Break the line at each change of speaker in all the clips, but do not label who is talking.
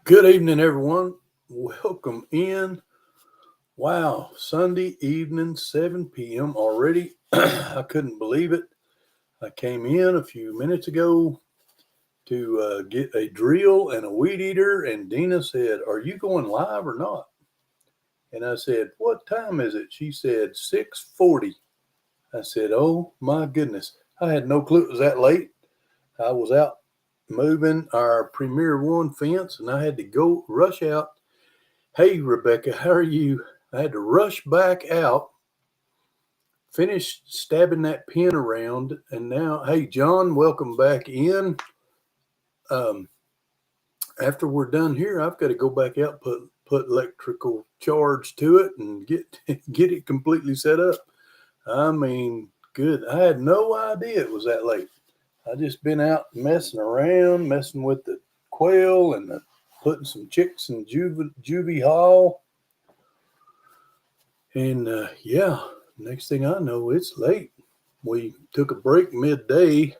Good evening, everyone. Welcome in. Wow, Sunday evening, 7 p.m. already. I couldn't believe it. I came in a few minutes ago to get a drill and a weed eater, and Deanna said, "Are you going live or not?" And I said, "What time is it?" She said, 6:40. I said, "Oh my goodness." I had no clue it was that late. I was out moving our Premier One fence, and I had to go rush out. Hey, Rebecca, how are you? I had to rush back out, finish stabbing that pin around, and now, hey, John, welcome back in. Um, After we're done here, I've got to go back out, put electrical charge to it, and get get it completely set up. I mean, good. I had no idea it was that late. I just been out messing around, messing with the quail and putting some chicks in juvie hall. And yeah, next thing I know, it's late. We took a break midday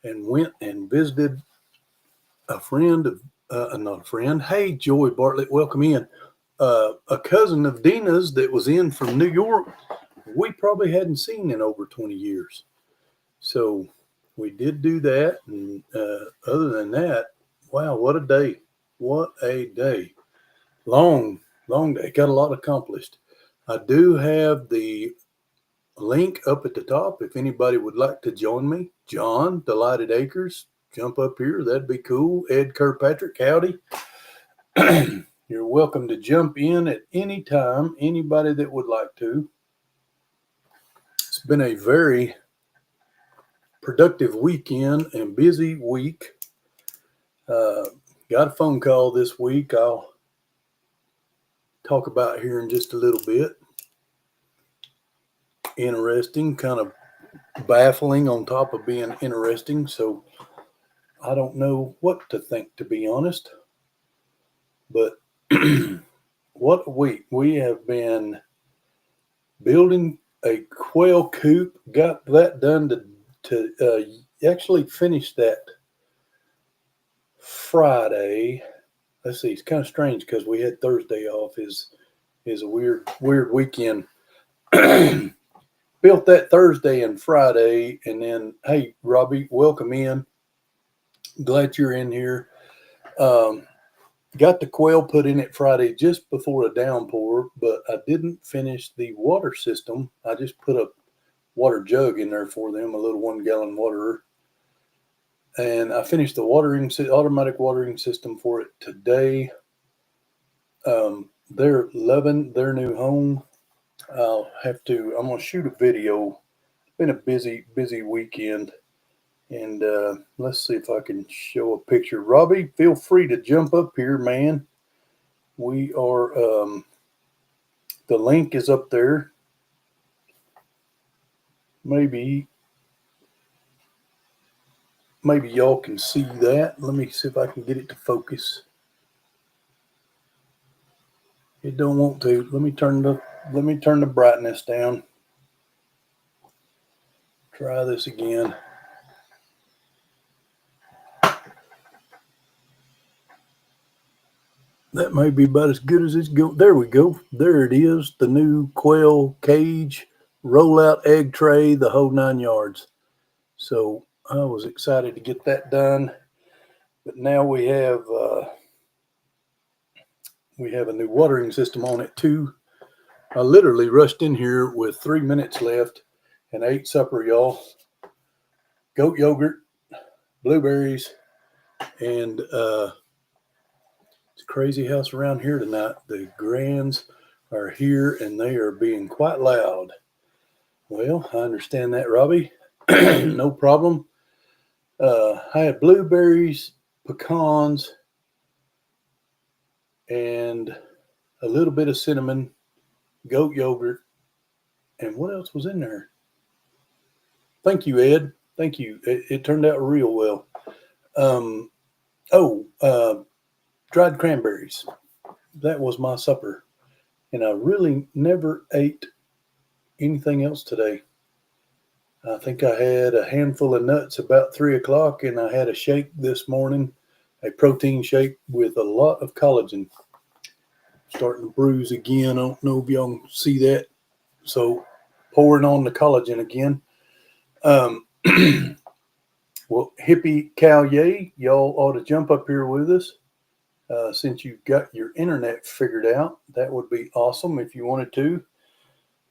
and went and visited a friend of, not a friend. Hey, Joy Bartlett, welcome in. A cousin of Dina's that was in from New York. We probably hadn't seen in over 20 years. So we did do that. And other than that, wow, what a day. What a day. Long, long day. Got a lot accomplished. I do have the link up at the top if anybody would like to join me. John, Delighted Acres, jump up here. That'd be cool. Ed Kirkpatrick, howdy. You're welcome to jump in at any time, anybody that would like to. It's been a very productive weekend and busy week. Got a phone call this week I'll talk about here in just a little bit. Interesting, kind of baffling on top of being interesting. So I don't know what to think, to be honest. But what a week. We have been building a quail coop, got that done to actually finish that Friday. Let's see, it's kind of strange because we had Thursday off. Is a weird weekend. Built that Thursday and Friday, and then, hey, Robbie, welcome in. Glad you're in here. Got the quail put in it Friday just before a downpour, but I didn't finish the water system. I just put a water jug in there for them, a little 1-gallon waterer. And I finished the automatic watering system for it today. They're loving their new home. I'm going to shoot a video. It's been a busy weekend. And let's see if I can show a picture. Robbie, feel free to jump up here, man. We are, the link is up there. Maybe y'all can see that. Let me see if I can get it to focus. It don't want to. Let me turn the brightness down. Try this again. That may be about as good as it's going. There we go. There it is. The new quail cage, rollout egg tray, the whole 9 yards. So I was excited to get that done. But now we have a new watering system on it too. I literally rushed in here with 3 minutes left and ate supper, y'all. Goat yogurt, blueberries, and it's a crazy house around here tonight. The grands are here and they are being quite loud. Well, I understand that, Robbie. No problem. I had blueberries, pecans, and a little bit of cinnamon, goat yogurt, and what else was in there? Thank you, Ed. Thank you. It turned out real well. Dried cranberries. That was my supper. And I really never ate anything else today. I think I had a handful of nuts about 3 o'clock, and I had a shake this morning a protein shake with a lot of collagen. Starting to bruise again. I don't know if y'all can see that. So pouring on the collagen again. Well, hippie cow yay, y'all ought to jump up here with us. Since you've got your internet figured out, that would be awesome if you wanted to.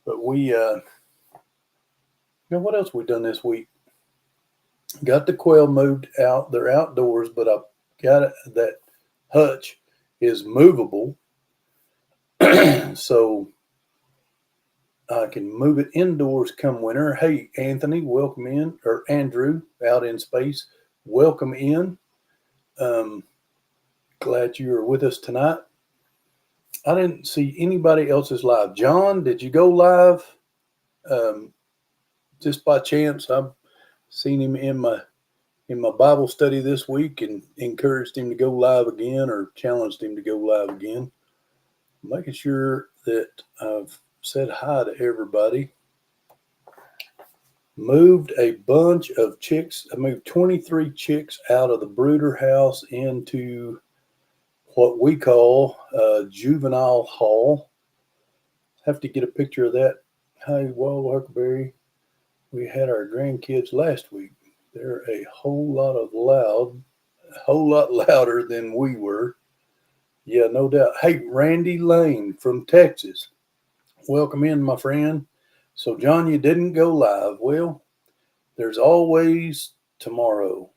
But what else we done this week? Got the quail moved out. They're outdoors, but I got it. That hutch is movable, so I can move it indoors come winter. Hey, Anthony, welcome in, or Andrew, out in space, welcome in. Glad you are with us tonight. I didn't see anybody else's live. John, did you go live? Just by chance, I've seen him in my Bible study this week and encouraged him to go live again or challenged him to go live again. Making sure that I've said hi to everybody. Moved a bunch of chicks. I moved 23 chicks out of the brooder house into what we call a juvenile hall. Have to get a picture of that. Hey, Wall Huckleberry, we had our grandkids last week. They're a whole lot louder than we were. Yeah, no doubt. Hey, Randy Lane from Texas. Welcome in, my friend. So, John, you didn't go live. Well, there's always tomorrow.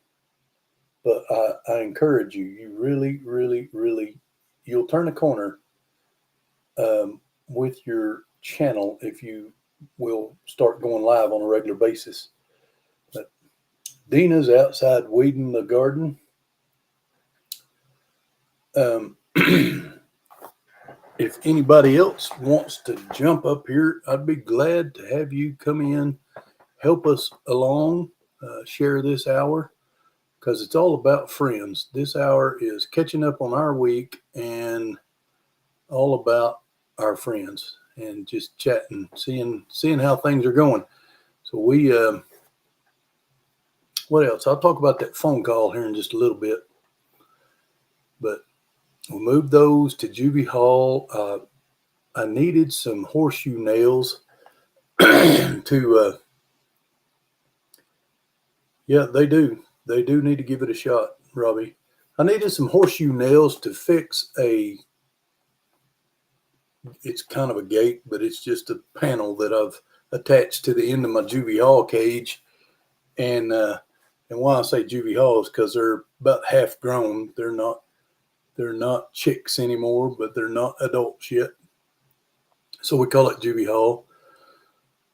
But I encourage you, you really, really, really, you'll turn a corner with your channel if you will start going live on a regular basis. But Deanna's outside weeding the garden. If anybody else wants to jump up here, I'd be glad to have you come in, help us along, share this hour, because it's all about friends. This hour is catching up on our week and all about our friends and just chatting, seeing how things are going. So what else? I'll talk about that phone call here in just a little bit. But we'll move those to Juvie Hall. I needed some horseshoe nails to, yeah, they do. They do need to give it a shot, Robbie. I needed some horseshoe nails to fix it's kind of a gate, but it's just a panel that I've attached to the end of my Juvie Hall cage. And why I say Juvie Hall is because they're about half grown. They're not chicks anymore, but they're not adults yet. So we call it Juvie Hall.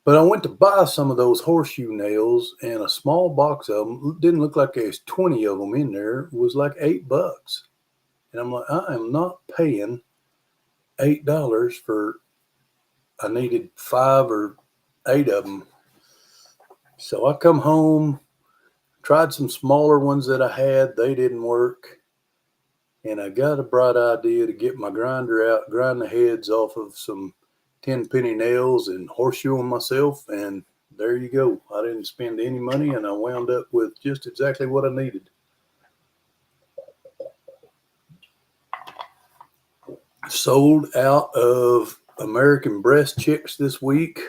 But I went to buy some of those horseshoe nails, and a small box of them, didn't look like there's 20 of them in there, it was like $8. And I'm like, I am not paying $8 for, I needed 5 or 8 of them. So I come home, tried some smaller ones that I had, they didn't work. And I got a bright idea to get my grinder out, grind the heads off of some 10-penny nails and horseshoe them myself, and there you go. I didn't spend any money, and I wound up with just exactly what I needed. Sold out of American breast chicks this week.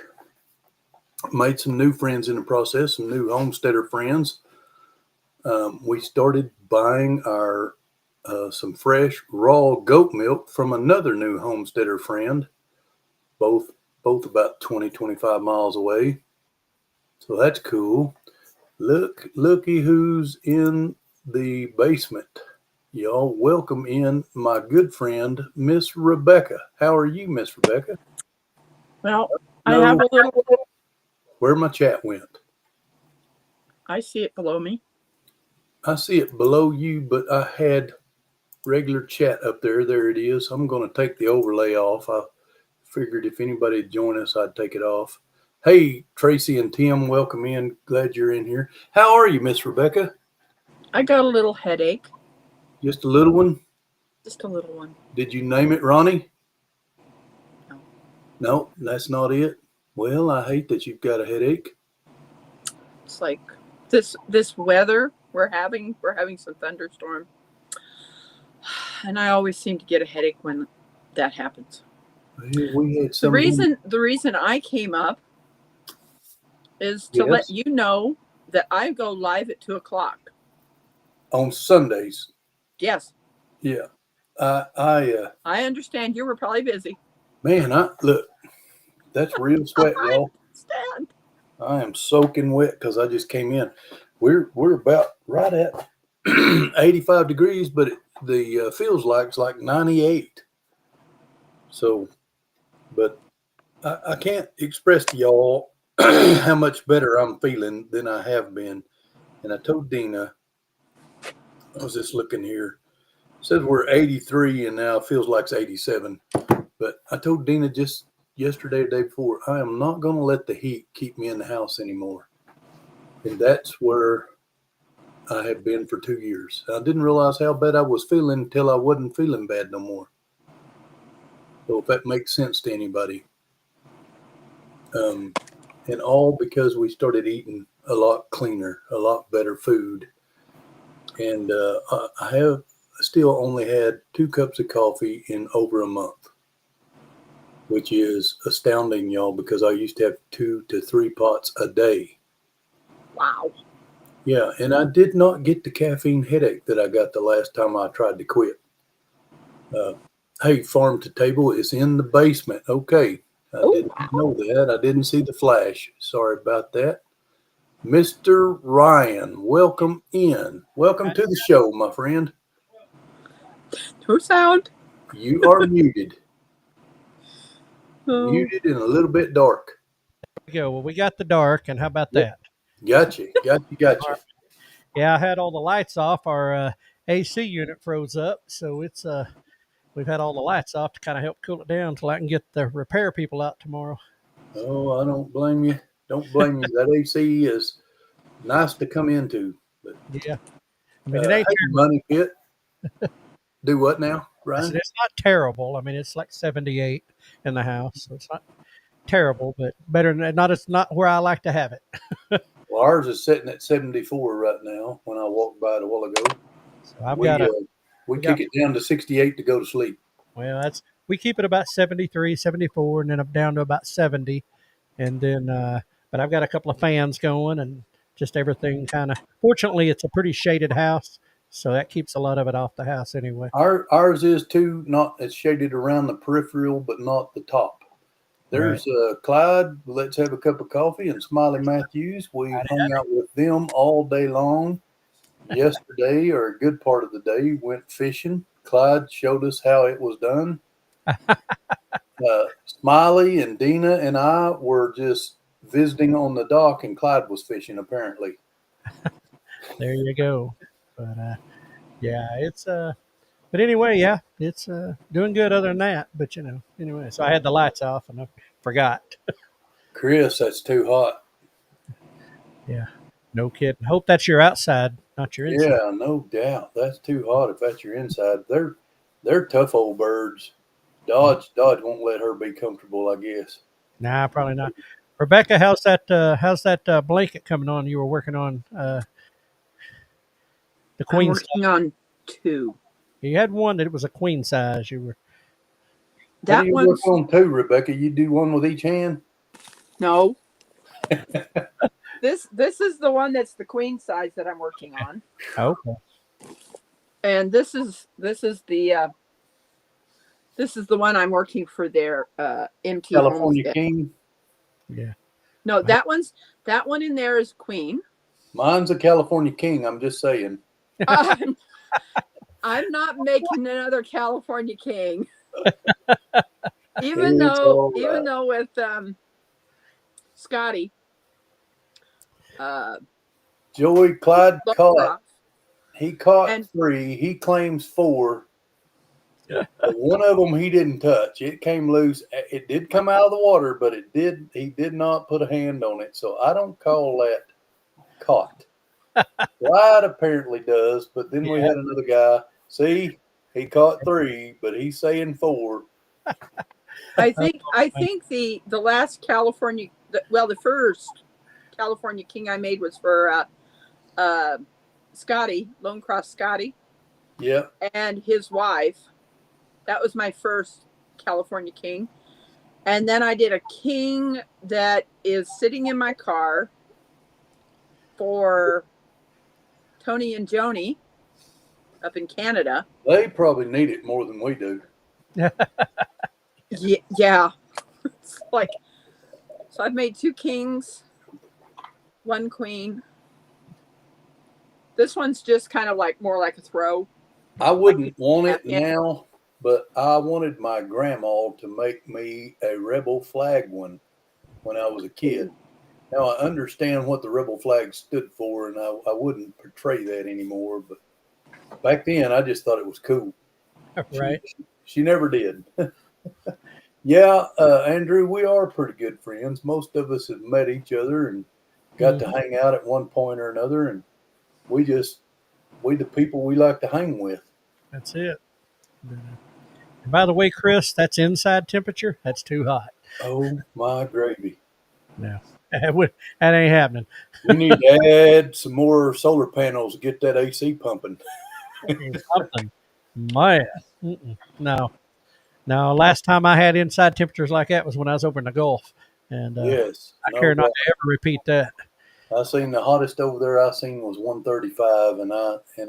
Made some new friends in the process, some new homesteader friends. We started buying our some fresh raw goat milk from another new homesteader friend. Both about 20-25 miles away. So that's cool. Looky who's in the basement. Y'all welcome in my good friend, Miss Rebecca. How are you, Miss Rebecca?
Well, I have a little.
Where my chat went.
I see it below me.
I see it below you, but I had regular chat up there. There it is. I'm going to take the overlay off. I figured if anybody would join us, I'd take it off. Hey, Tracy and Tim, welcome in. Glad you're in here. How are you, Miss Rebecca?
I got a little headache.
Just a little one?
Just a little one.
Did you name it Ronnie?
No.
No, that's not it. Well, I hate that you've got a headache.
It's like this weather we're having some thunderstorm. And I always seem to get a headache when that happens.
We had
The
some
reason I came up is to let
yes
you know that I go live at 2:00.
on Sundays.
Yes,
Yeah, I
I understand you were probably busy.
man, I look. That's real sweat,
I
y'all.
understand.
I am soaking wet because I just came in. We're about right at 85 degrees, but the feels like it's like 98. So, but I can't express to y'all how much better I'm feeling than I have been. And I told Deanna, I was just looking here. It says we're 83 and now it feels like it's 87. But I told Deanna just yesterday or day before, I am not going to let the heat keep me in the house anymore. And that's where I have been for 2 years. I didn't realize how bad I was feeling until I wasn't feeling bad no more. So if that makes sense to anybody. And all because we started eating a lot cleaner, a lot better food. And I have still only had 2 cups of coffee in over a month, which is astounding, y'all, because I used to have 2 to 3 pots a day.
Wow.
Yeah, and I did not get the caffeine headache that I got the last time I tried to quit. Uh, hey, farm to table is in the basement. Okay, I
Oh,
didn't
wow.
know that. I didn't see the flash. Sorry about that. Mr. Ryan, welcome in. Welcome to the show, my friend.
No sound.
You are muted.
Oh,
Muted and a little bit dark.
We go. Well, we got the dark, and how about
Yep.
that?
Gotcha. Gotcha.
All
Gotcha.
right. Yeah, I had all the lights off. Our AC unit froze up, so it's we've had all the lights off to kind of help cool it down until I can get the repair people out tomorrow.
Oh, I don't blame you. Don't blame you. That AC is nice to come into. But
Yeah, I mean it ain't
hey,
terrible.
Money Pit, do what now,
I said
Ryan?
it's not terrible. I mean it's like 78 in the house, so it's not terrible, but better than not. It's not where I like to have it.
Well, ours is sitting at 74 right now. When I walked by it a while ago,
So I've
we
got a
we
we got
kick it down to 68 to go to sleep.
well that's we keep it about 73, 74, and then up down to about 70. And then but I've got a couple of fans going and just everything kind of fortunately it's a pretty shaded house, so that keeps a lot of it off the house anyway.
Ours is too. Not it's shaded around the peripheral, but not the top.
Right.
There's Clyde. Let's have a cup of coffee and Smiley Matthews. We hung out with them all day long. Yesterday, or a good part of the day, went fishing. Clyde showed us how it was done. Smiley and Deanna and I were just visiting on the dock, and Clyde was fishing apparently.
There you go. But yeah, it's but anyway, yeah, it's doing good other than that. But anyway, so I had the lights off and I forgot.
Chris, that's too hot.
Yeah, no kidding. Hope that's your outside, not your inside.
Yeah, no doubt. That's too hot if that's your inside. They're tough old birds. Dodge won't let her be comfortable, I guess.
Nah, probably not. Rebecca, how's that blanket coming on? You were working on the
I'm
queen size.
working on 2.
You had one that was a queen size. You were
What do
That
you work
one's
on too, Rebecca? You do one with each hand?
no. This is the one that's the queen size that I'm working on,
okay.
and this is the one I'm working for their MT
California
Homestead.
King.
Yeah.
No, that one in there is queen.
Mine's a California King. I'm just saying.
I'm, I'm not making another California king,
It's all
even
right.
though with Scotty, uh,
Joey Clyde
Lone
caught.
Cross,
He caught
and
3. He claims 4. But one of them he didn't touch. It came loose. It did come out of the water, but it did. He did not put a hand on it. So I don't call that caught. Clyde apparently does, but then we
Yeah.
had another guy. See, he caught 3, but he's saying 4.
I think the last California, the first California king I made was for Scotty, Lone Cross Scotty,
Yeah.
and his wife. That was my first California king. And then I did a king that is sitting in my car for Tony and Joni up in Canada.
They probably need it more than we do.
Yeah. It's like, so I've made 2 kings, 1 queen. This one's just kind of like more like a throw.
I wouldn't want it
napkin.
now, but I wanted my grandma to make me a rebel flag one when I was a kid. Now I understand what the rebel flag stood for, and I wouldn't portray that anymore. But back then, I just thought it was cool.
Right.
She never did. Yeah, Andrew, we are pretty good friends. Most of us have met each other and got to hang out at one point or another, and we the people we like to hang with.
That's it. And by the way, Chris, that's inside temperature. That's too hot.
Oh my gravy!
No, that ain't happening.
We need to add some more solar panels to get that AC pumping.
Something, man. No, no. Last time I had inside temperatures like that was when I was over in the Gulf, and
Yes,
I
no
care not
doubt.
to ever repeat that.
I seen the hottest over there I seen was 135, and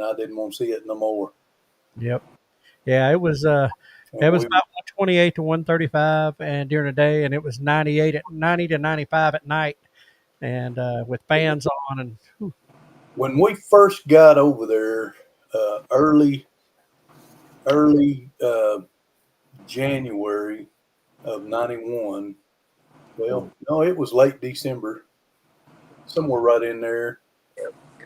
I didn't want to see it no more.
Yep. Yeah, it was.
And
It was
we,
about 128 to 135, and during the day, and it was 90 to 95 at night, and with fans on, and whew,
when we first got over there, early January of '91. Well, no, it was late December, somewhere right in there.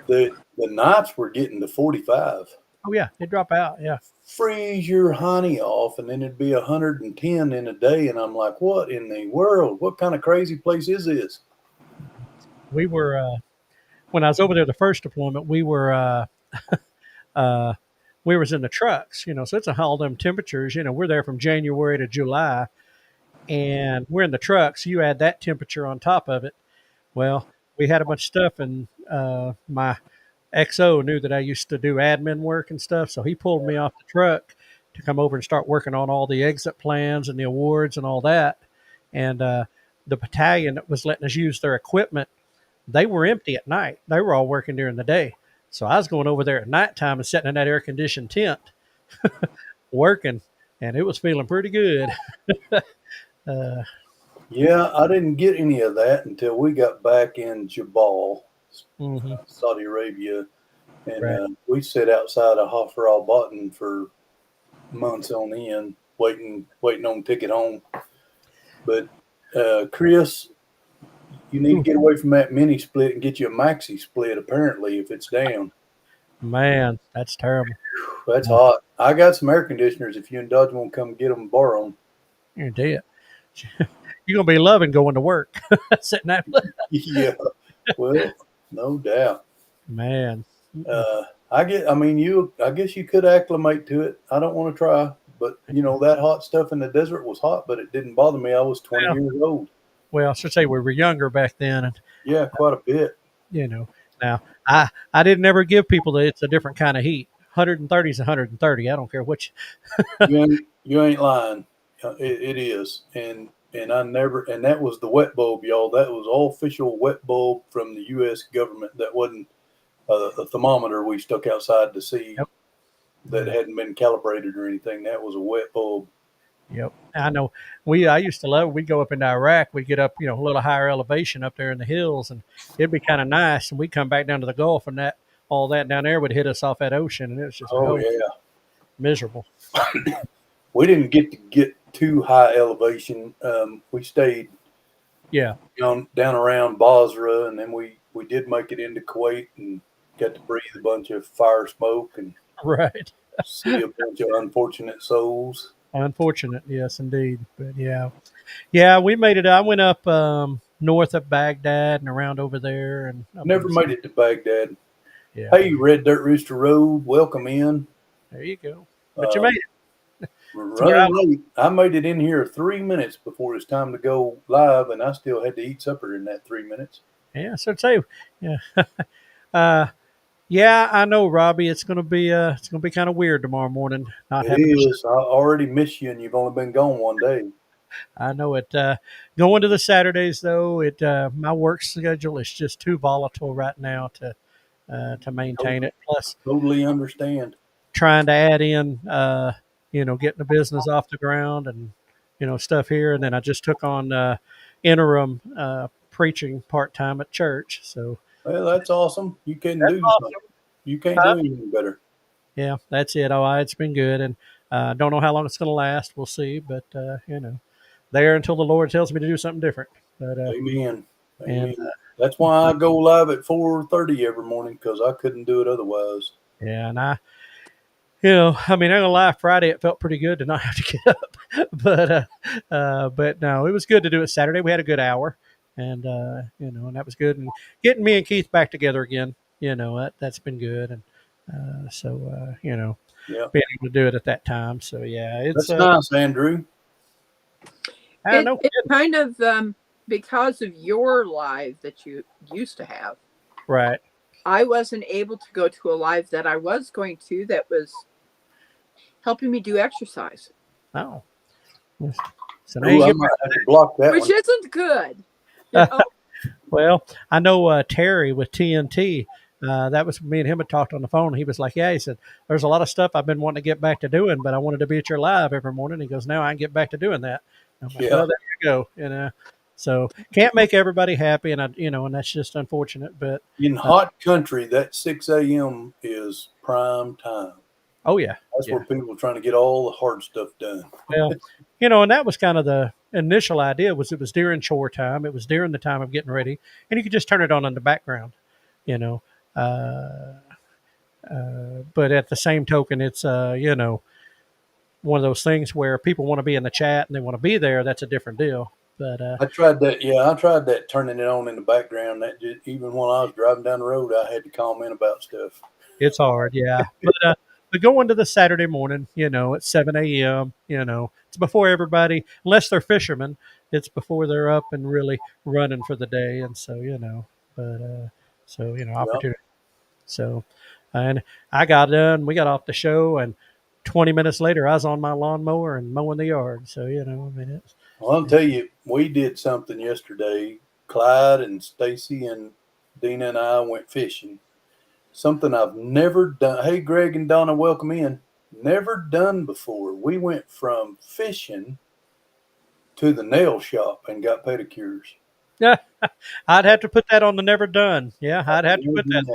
The nights were getting to 45.
oh yeah, they drop out. Yeah,
Freeze your honey off, and then it'd be 110 in a day. And I'm like, what in the world? What kind of crazy place is this?
we were when I was over there the first deployment, uh, we was in the trucks, so it's all them temperatures. We're there from January to July, and we're in the trucks. You add that temperature on top of it. Well, we had a bunch of stuff, and my XO knew that I used to do admin work and stuff, so he pulled me off the truck to come over and start working on all the exit plans and the awards and all that. And the battalion that was letting us use their equipment, they were empty at night. They were all working during the day. So I was going over there at nighttime and sitting in that air conditioned tent working, and it was feeling pretty good.
Yeah, I didn't get any of that until we got back in Jabal,
Mm-hmm.
Saudi Arabia, and
Right.
we sat outside of Hafar al Button for months on end, waiting on ticket home. But Chris, you need to get away from that mini split and get you a maxi split. Apparently, if it's down,
Man, that's terrible.
that's hot. I got some air conditioners. If you and Dodge won't come get them, and borrow them.
You're dead. You're going to be loving going to work. Sitting there.
Yeah, well, no doubt.
Man.
I get. I mean, I guess you could acclimate to it. I don't want to try, but that hot stuff in the desert was hot, but it didn't bother me. I was 20
Well,
years old.
well, I should say we were younger back then. And,
Yeah, quite a bit.
now I didn't ever give people that it's a different kind of heat. 130 is 130. I don't care which.
You ain't lying. It is, and I never. And that was the wet bulb, y'all. That was all official wet bulb from the U.S. government. That wasn't a thermometer we stuck outside to see
Yep.
that hadn't been calibrated or anything. That was a wet bulb.
Yep. I know. I used to love, we'd go up into Iraq. We'd get up, a little higher elevation up there in the hills, and it'd be kind of nice. And we'd come back down to the Gulf, and all that down there would hit us off that ocean. And it was just
Oh yeah.
miserable.
We didn't get to get too high elevation. We stayed
Yeah.
down around Basra, and then we did make it into Kuwait and got to breathe a bunch of fire smoke and
Right.
see a bunch of unfortunate souls.
Unfortunate. Yes, indeed. But yeah. Yeah, we made it. I went up north of Baghdad and around over there. And
Never made it to Baghdad.
Yeah.
Hey, Red Dirt Rooster Road, welcome in.
There you go. But you made it.
Running late. I made it in here 3 minutes before it's time to go live, and I still had to eat supper in that 3 minutes.
Yeah. So I'd say, yeah. Yeah, I know, Robbie. It's gonna be kind of weird tomorrow morning, not
It
having to.
is. I already miss you, and you've only been gone one day.
I know it. Going to the Saturdays though, it my work schedule is just too volatile right now to maintain
To-
it. Plus,
Totally understand.
trying to add in, getting the business off the ground and stuff here, and then I just took on interim preaching part time at church. So
Well, that's awesome. You can
that's
do something.
awesome.
You can't
Huh?
do anything better.
Yeah, that's it. Oh, it's been good, and don't know how long it's going to last. We'll see, but there until the Lord tells me to do something different. But
Amen.
and
Amen. That's why I go live at 4:30 every morning because I couldn't do it otherwise.
yeah, and I mean, I'm gonna lie. Friday, it felt pretty good to not have to get up, but no, it was good to do it Saturday. We had a good hour, and and that was good. And getting me and Keith back together again, that's been good. And
Yeah,
being able to do it at that time. So yeah, it's
that's nice, Andrew.
I don't
It
know,
it's kind of because of your live that you used to have.
right?
I wasn't able to go to a live that I was going to that was helping me do exercise,
Oh, so now
Oh,
you
I
get.
might have to block that
which
one.
isn't good. You know,
Well, I know Terry with TNT. That was me and him had talked on the phone. He was like, "Yeah," he said, "There's a lot of stuff I've been wanting to get back to doing, but I wanted to be at your live every morning." He goes, "Now I can get back to doing that." I'm like,
Yeah,
"Well, there you go." So can't make everybody happy, and that's just unfortunate. But
in
uh,
hot country, that 6 a.m. is prime time.
oh yeah,
That's where
yeah.
people are trying to get all the hard stuff done.
Well, and that was kind of the initial idea. Was it was during chore time. It was during the time of getting ready, and you could just turn it on in the background. You know. Uh, but at the same token, it's one of those things where people want to be in the chat and they want to be there. That's a different deal. But
I tried that. Yeah, I tried that, turning it on in the background. That just, even when I was driving down the road, I had to comment about stuff.
it's hard, yeah. But going to the Saturday morning, at 7 a.m. It's before everybody, unless they're fishermen. It's before they're up and really running for the day, and so but
Yeah.
opportunity. So, and I got done. We got off the show, and 20 minutes later, I was on my lawnmower and mowing the yard. So, I mean,
Well, I'll tell you, we did something yesterday. Clyde and Stacy and Deanna and I went fishing. Something I've never done. Hey, Greg and Donna, welcome in. Never done before. We went from fishing to the nail shop and got pedicures.
yeah, I'd have to put that on the never done. Yeah, I'd have to put that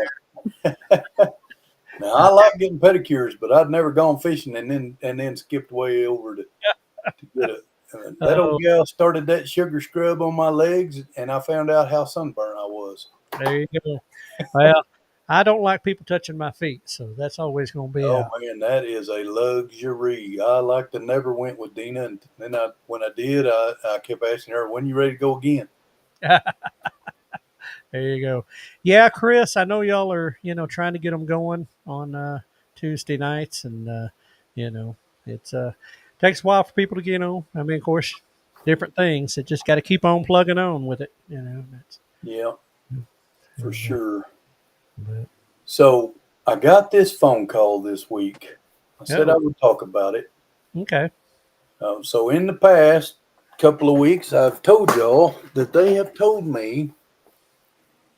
Now I like getting pedicures, but I'd never gone fishing and then skipped way over to get it.
there.
That old
Oh,
gal started that sugar scrub on my legs, and I found out how sunburned I was.
there you go. Well, I don't like people touching my feet, so that's always going to be
Oh
out.
man, that is a luxury. I like to never went with Dina, and then when I did, I kept asking her, "When you ready to go again?"
There you go. Yeah, Chris, I know y'all are, trying to get them going on Tuesday nights, and you know, it's takes a while for people to get on. I mean, of course, different things. It just got to keep on plugging on with it. That's,
Yeah, for
and,
sure.
but,
So I got this phone call this week. I said I
oh,
would talk about it.
okay.
So in the past couple of weeks, I've told y'all that they have told me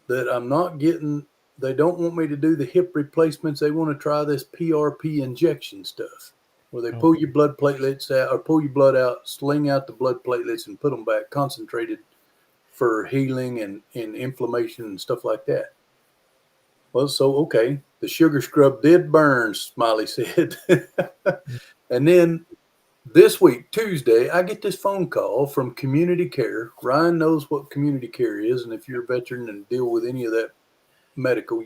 that I'm not getting. They don't want me to do the hip replacements. They want to try this PRP injection stuff, where they
Oh,
pull your blood platelets out or pull your blood out, sling out the blood platelets, and put them back, concentrated for healing and inflammation and stuff like that. Well, so okay, the sugar scrub did burn, Smiley said. And then this week, Tuesday, I get this phone call from Community Care. Ryan knows what Community Care is, and if you're a veteran and deal with any of that medical,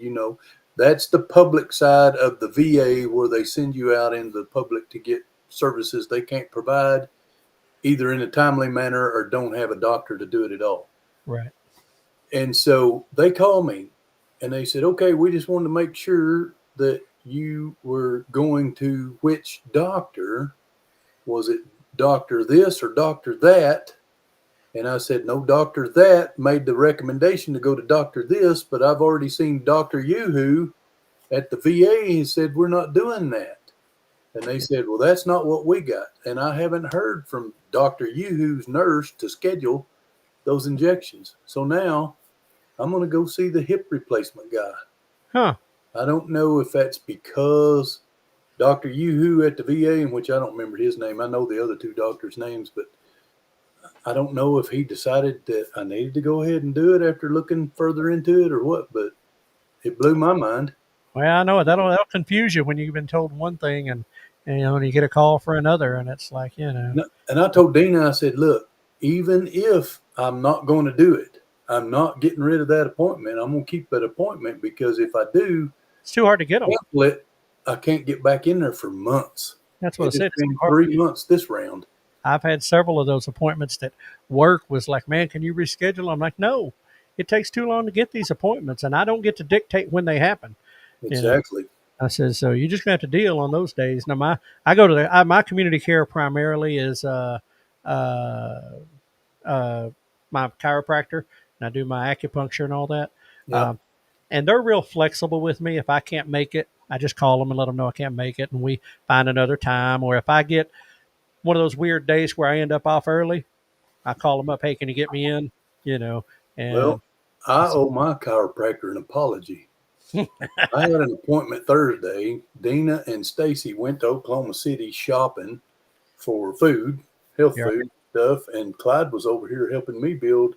that's the public side of the VA where they send you out into the public to get services they can't provide either in a timely manner or don't have a doctor to do it at all.
right.
And so they called me and they said, okay, we just wanted to make sure that you were going to which doctor. Was it doctor this or doctor that? And I said, no, doctor that made the recommendation to go to doctor this, but I've already seen Dr. Yoo-Hoo at the VA, he said, we're not doing that. And they said, well, that's not what we got. And I haven't heard from Dr. Yuhu's nurse to schedule those injections. So now I'm going to go see the hip replacement guy.
Huh.
I don't know if that's because Dr. Yuhu at the VA, in which I don't remember his name. I know the other two doctors' names, but I don't know if he decided that I needed to go ahead and do it after looking further into it or what, but it blew my mind.
Well, I know that'll confuse you when you've been told one thing and you know, and you get a call for another, and it's like, you know.
And I told Deanna, I said, look, even if I'm not going to do it, I'm not getting rid of that appointment. I'm going to keep that appointment because if I do
It's too hard to get them.
cancel it, I can't get back in there for months.
That's what I
It's
said. It's
been
hard.
3 months this round.
I've had several of those appointments that work was like, man, can you reschedule? I'm like, no, it takes too long to get these appointments, and I don't get to dictate when they happen.
Exactly.
You know? I said, so you just gonna have to deal on those days. Now, I go to my community care primarily is uh, my chiropractor, and I do my acupuncture and all that.
Yeah.
And they're real flexible with me. If I can't make it, I just call them and let them know I can't make it, and we find another time. Or if I get one of those weird days where I end up off early, I call them up. Hey, can you get me in? You know, and
Well, I owe my chiropractor an apology. I had an appointment Thursday. Deanna and Stacy went to Oklahoma City shopping for food, health
Yeah.
food stuff, and Clyde was over here helping me build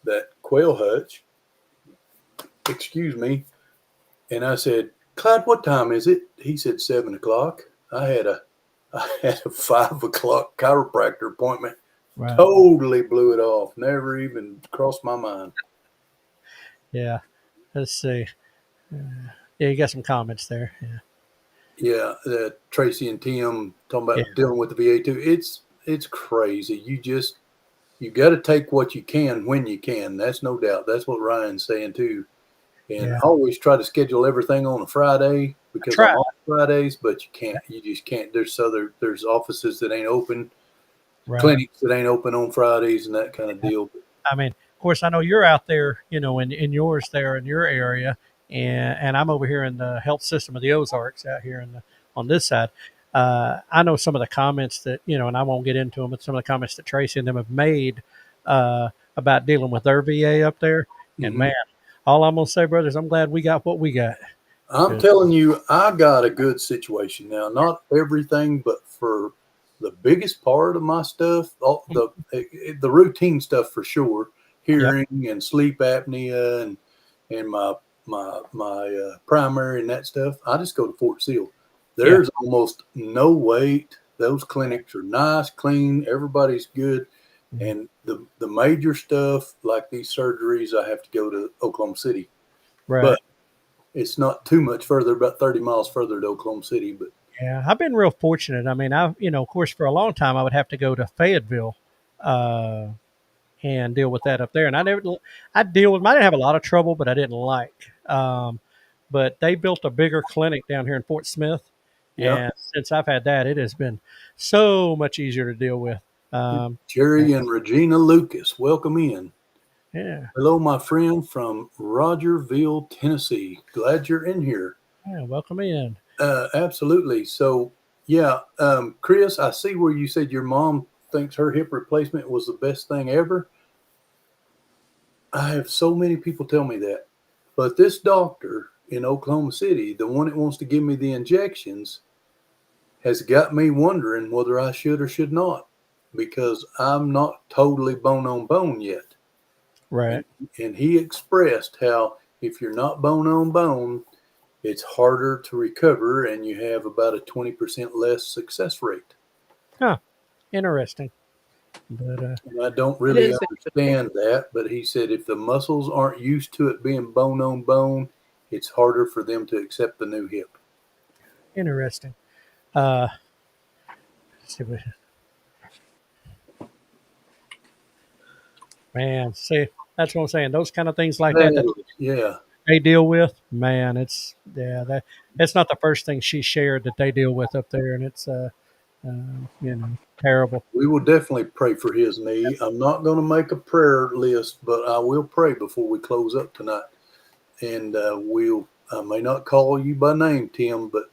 that quail hutch. Excuse me. And I said, Clyde, what time is it? He said 7:00. I had a 5:00 chiropractor appointment.
right.
Totally blew it off. Never even crossed my mind.
Yeah. Let's see. Yeah, you got some comments there. Yeah.
Yeah, Tracy and Tim talking about
Yeah.
dealing with the VA too. It's crazy. You got to take what you can when you can. That's no doubt. That's what Ryan's saying too. And
Yeah.
I always try to schedule everything on a Friday because
try.
I'm off Fridays, but you can't. You just can't. There's offices that ain't open,
Right.
clinics that ain't open on Fridays, and that kind of deal.
I mean, of course, I know you're out there, you know, in yours there in your area, and I'm over here in the health system of the Ozarks out here on this side. I know some of the comments that, you know, and I won't get into them, but some of the comments that Tracy and them have made about dealing with their VA up there. And
Mhm.
man, all I'm gonna say, brothers, I'm glad we got what we got.
I'm telling you, I got a good situation now. Not everything, but for the biggest part of my stuff, all the routine stuff for sure, hearing and sleep apnea and my primary and that stuff. I just go to Fort Sill. There's almost no wait. Those clinics are nice, clean. Everybody's good. And the major stuff like these surgeries, I have to go to Oklahoma City.
Right.
But it's not too much further, about 30 miles further to Oklahoma City. But
Yeah, I've been real fortunate. I mean, you know, of course, for a long time, I would have to go to Fayetteville and deal with that up there. And I deal with, I didn't have a lot of trouble, but I didn't like. But they built a bigger clinic down here in Fort Smith.
yeah,
And since I've had that, it has been so much easier to deal with.
Jerry and Regina Lucas, welcome in.
Yeah.
Hello, my friend from Rogerville, Tennessee. Glad you're in here.
Yeah. Welcome in.
Absolutely. So, yeah, Chris, I see where you said your mom thinks her hip replacement was the best thing ever. I have so many people tell me that. But this doctor in Oklahoma City, the one that wants to give me the injections, has got me wondering whether I should or should not, because I'm not totally bone on bone yet.
Right.
And he expressed how if you're not bone on bone, it's harder to recover and you have about a 20% less success rate.
Huh. Interesting. But
And I don't really
is
understand that, but he said if the muscles aren't used to it being bone on bone, it's harder for them to accept the new hip.
interesting. Let's see man, see, that's what I'm saying. Those kind of things like that
Yeah.
they deal with, man, that's not the first thing she shared that they deal with up there, and it's you know, terrible.
We will definitely pray for his knee. I'm not going to make a prayer list, but I will pray before we close up tonight. And I may not call you by name, Tim, but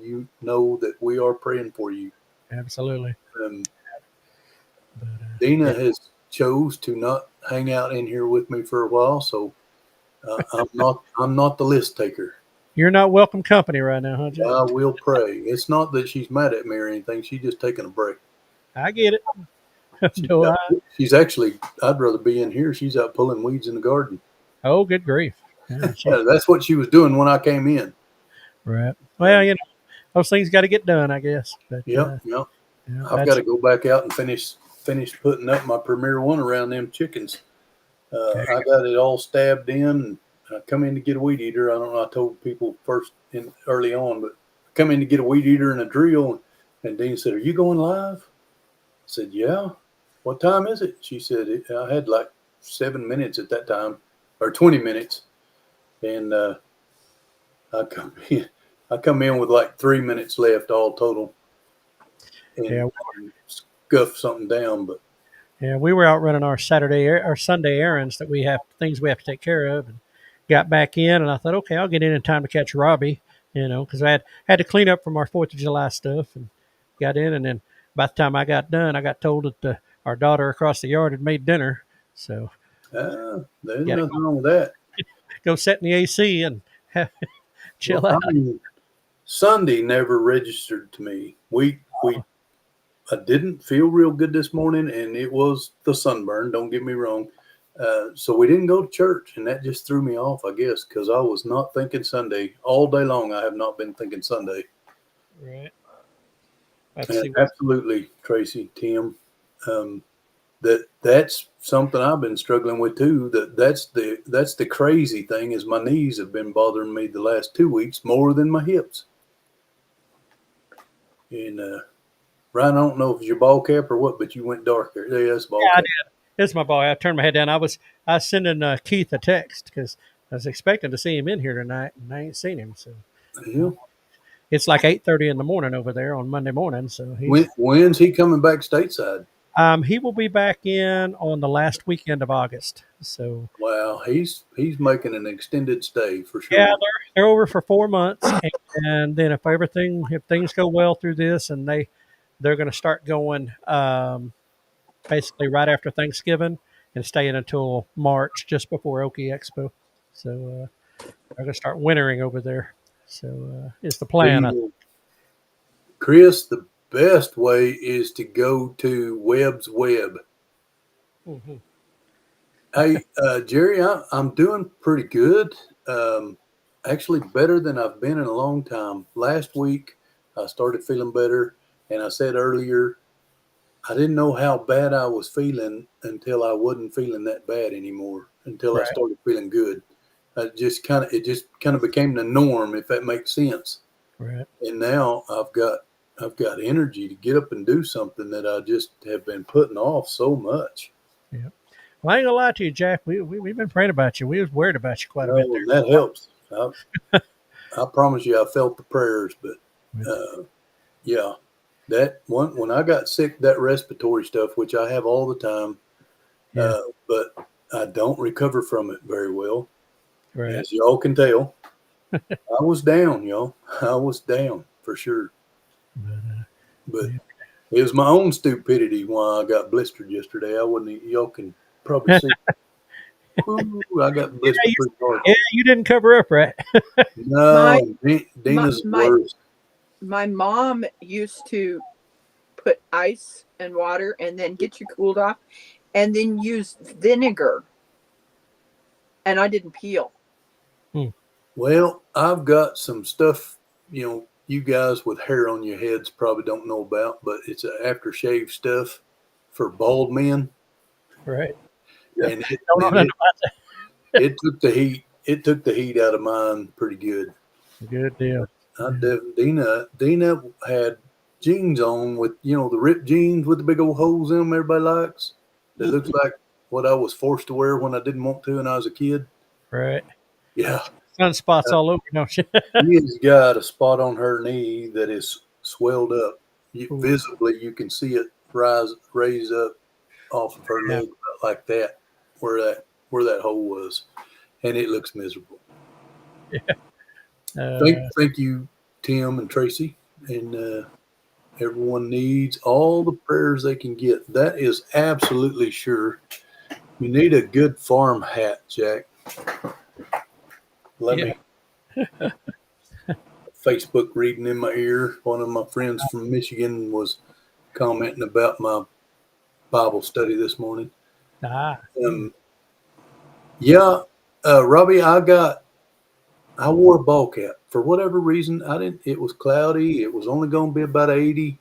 you know that we are praying for you.
Absolutely.
Um,
But,
Deanna
yeah.
has chose to not hang out in here with me for a while, so I'm not the list taker.
You're not welcome company right now, huh, Jack?
I will pray. It's not that she's mad at me or anything. She's just taking a break.
I get it.
She's,
Do
out,
I?
she's actually. I'd rather be in here. She's out pulling weeds in the garden.
Oh, good grief. Yeah,
Yeah, that's what she was doing when I came in.
right. Well,
Um,
those things got to get done, I guess. But
yep, yep. I've got
that's
to go back out and finish putting up my Premier One around them chickens. I got it all stabbed in. And I come in to get a weed eater. I don't know. I told people early on, but I come in to get a weed eater and a drill. And Dean said, "Are you going live?" I said, "Yeah." "What time is it?" She said, "I had like 7 minutes at that time, or 20 minutes." And I come in. I come in with like 3 minutes left all total,
yeah,
and scuff something down. But
yeah. We were out running our our Sunday errands that we have things we have to take care of, and got back in, and I thought, okay, I'll get in time to catch Robbie. Because I had to clean up from our Fourth of July stuff, and got in, and then by the time I got done, I got told that our daughter across the yard had made dinner, so
there's
got to
nothing wrong with that.
go sit in the AC and
Well,
chill out.
I mean, Sunday never registered to me. We I didn't feel real good this morning, and it was the sunburn. Don't get me wrong. So we didn't go to church, and that just threw me off, I guess, because I was not thinking Sunday all day long. I have not been thinking Sunday.
Right. Let's
And
see.
absolutely, Tracy, Tim, um, that's something I've been struggling with too. That's the crazy thing is my knees have been bothering me the last 2 weeks more than my hips. And Ryan, I don't know if it's your ball cap or what, but you went darker. Yeah, that's ball
Yeah, I
cap.
did. It's my boy. I turned my head down. I was sending Keith a text because I was expecting to see him in here tonight, and I ain't seen him. So
Yeah.
it's like 8:30 in the morning over there on Monday morning. So
When's he coming back stateside?
he will be back in on the last weekend of August. So
Wow, he's making an extended stay for
yeah,
sure.
they're over for 4 months, and then if things go well through this, and they're going to start going basically right after Thanksgiving and staying until March, just before Okie Expo. So they're going to start wintering over there. So it's the plan.
Chris, the best way is to go to Webb's Web.
Mm-hmm.
Hey, Jerry, I'm doing pretty good. Actually, better than I've been in a long time. Last week, I started feeling better, and I said earlier, I didn't know how bad I was feeling until I wasn't feeling that bad anymore. Until I
Right,
started feeling good, it just kind of became the norm, if that makes sense.
right.
And now I've got energy to get up and do something that I just have been putting off so much.
Yeah. Well, I ain't gonna lie to you, Jack. We've been praying about you. We was worried about you quite a bit
No,
there.
and that helps. I promise you, I felt the prayers, but
But,
yeah, that one when I got sick, that respiratory stuff, which I have all the time,
yeah.
but I don't recover from it very well,
Right.
as y'all can tell. I was down, y'all. I was down for sure,
But,
but
yeah.
it was my own stupidity why I got blistered yesterday. I wouldn't. Y'all can probably see. Ooh, I got blistered
you,
pretty hard.
yeah, you didn't cover up, right?
My
No,
my
Dina's
my
worse.
my mom used to put ice and water and then get you cooled off and then use vinegar, and I didn't peel.
Hmm.
Well, I've got some stuff, you guys with hair on your heads probably don't know about, but it's an aftershave stuff for bald men.
Right.
And it,
Don't know
and
nothing
it,
about
it took the heat. It took the heat out of mine pretty good.
that. Good deal. Yeah.
Dina had jeans on with, the ripped jeans with the big old holes in them everybody likes. That looks like what I was forced to wear when I didn't want to when I was a kid.
Right.
Yeah.
Sunspots all over, don't you?
She has got a spot on her knee that is swelled up.
Ooh,
Visibly, you can see it raise up off of her
yeah.
leg like that, where that hole was, and it looks miserable. Thank you, Tim and Tracy, and everyone needs all the prayers they can get. That is absolutely sure. You need a good farm hat, Jack. Let
Yeah.
me Facebook reading in my ear. One of my friends from Michigan was commenting about my Bible study this morning.
Ah.
Yeah, Robbie, I wore a ball cap for whatever reason. I didn't. It was cloudy. It was only going to be about 80.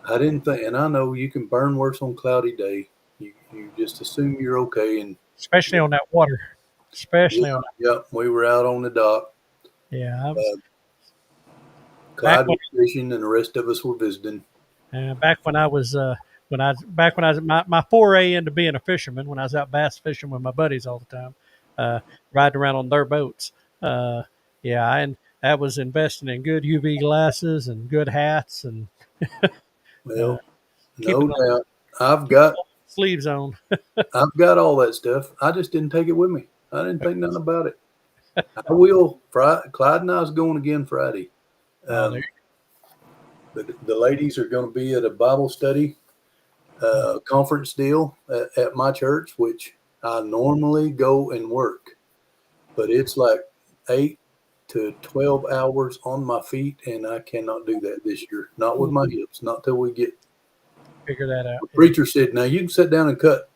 I didn't think, and I know you can burn worse on cloudy day. You just assume you're okay, and
Especially on that water. Especially on
yeah, we were out on the dock.
yeah. I was back
Clyde was fishing, and the rest of us were visiting.
back when I was back when I was my foray into being a fisherman when I was out bass fishing with my buddies all the time, riding around on their boats. Uh, yeah, and that was investing in good UV glasses and good hats and
Well,
keeping
no
the
doubt, I've got
sleeves on.
I've got all that stuff. I just didn't take it with me. I didn't think nothing about it. I will. Clyde and I's going again Friday.
Oh, there.
The ladies are going to be at a Bible study conference deal at my church, which I normally go and work, but it's like 8 to 12 hours on my feet, and I cannot do that this year. Not with my hips. Not till we get.
Figure that out.
The preacher said, "Now you can sit down and cut